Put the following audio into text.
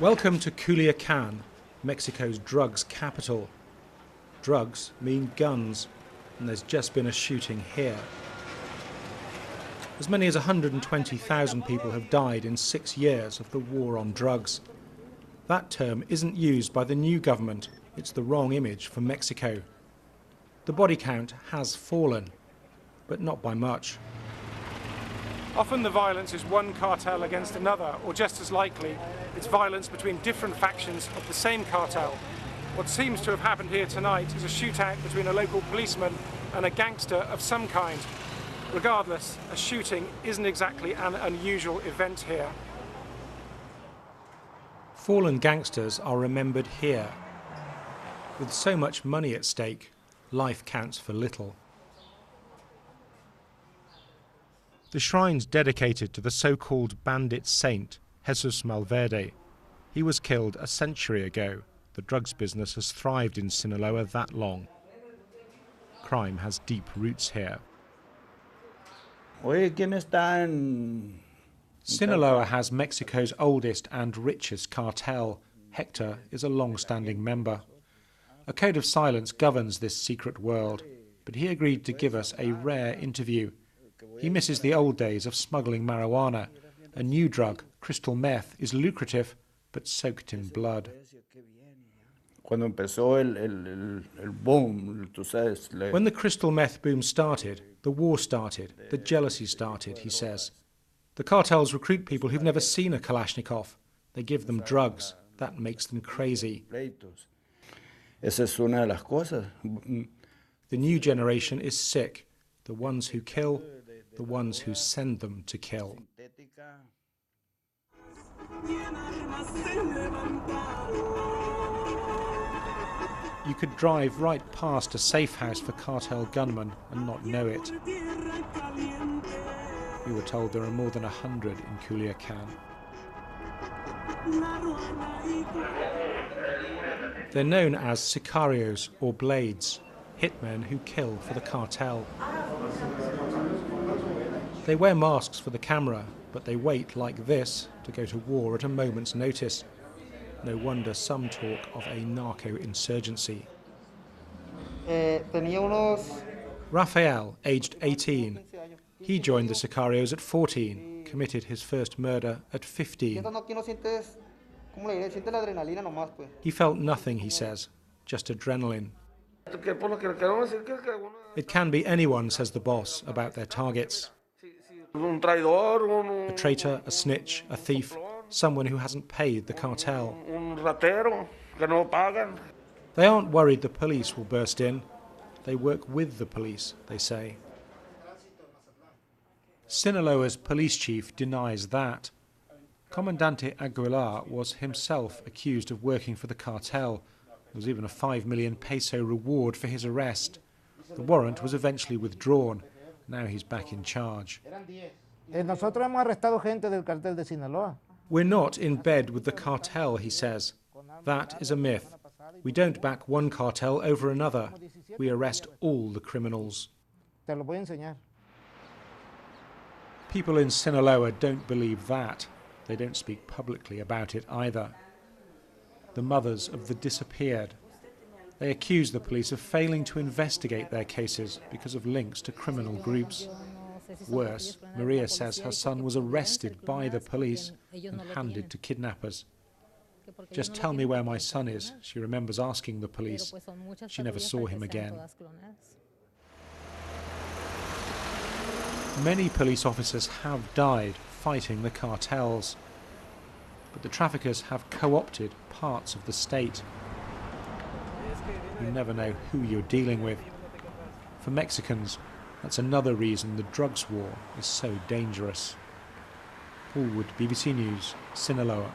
Welcome to Culiacan, Mexico's drugs capital. Drugs mean guns, and there's just been a shooting here. As many as 120,000 people have died in 6 years of the war on drugs. That term isn't used by the new government. It's the wrong image for Mexico. The body count has fallen, but not by much. Often the violence is one cartel against another, or just as likely, it's violence between different factions of the same cartel. What seems to have happened here tonight is a shootout between a local policeman and a gangster of some kind. Regardless, a shooting isn't exactly an unusual event here. Fallen gangsters are remembered here. With so much money at stake, life counts for little. The shrine's dedicated to the so-called bandit saint, Jesus Malverde. He was killed a century ago. The drugs business has thrived in Sinaloa that long. Crime has deep roots here. Sinaloa has Mexico's oldest and richest cartel. Hector is a long-standing member. A code of silence governs this secret world, but he agreed to give us a rare interview. He misses the old days of smuggling marijuana. A new drug, crystal meth, is lucrative, but soaked in blood. When the crystal meth boom started, the war started, the jealousy started, he says. The cartels recruit people who've never seen a Kalashnikov. They give them drugs. That makes them crazy. The new generation is sick. The ones who kill, the ones who send them to kill. You could drive right past a safe house for cartel gunmen and not know it. We were told there are more than 100 in Culiacan. They're known as sicarios or blades, hitmen who kill for the cartel. They wear masks for the camera, but they wait like this to go to war at a moment's notice. No wonder some talk of a narco-insurgency. Rafael, aged 18. He joined the sicarios at 14, committed his first murder at 15. He felt nothing, he says, just adrenaline. It can be anyone, says the boss, about their targets. A traitor, a snitch, a thief, someone who hasn't paid the cartel. They aren't worried the police will burst in. They work with the police, they say. Sinaloa's police chief denies that. Comandante Aguilar was himself accused of working for the cartel. There was even a 5 million peso reward for his arrest. The warrant was eventually withdrawn. Now he's back in charge. We're not in bed with the cartel, he says. That is a myth. We don't back one cartel over another. We arrest all the criminals. People in Sinaloa don't believe that. They don't speak publicly about it either. The mothers of the disappeared. They accuse the police of failing to investigate their cases because of links to criminal groups. Worse, Maria says her son was arrested by the police and handed to kidnappers. Just tell me where my son is, she remembers asking the police. She never saw him again. Many police officers have died fighting the cartels, but the traffickers have co-opted parts of the state. You never know who you're dealing with. For Mexicans, that's another reason the drugs war is so dangerous. Paul Wood, BBC News, Sinaloa.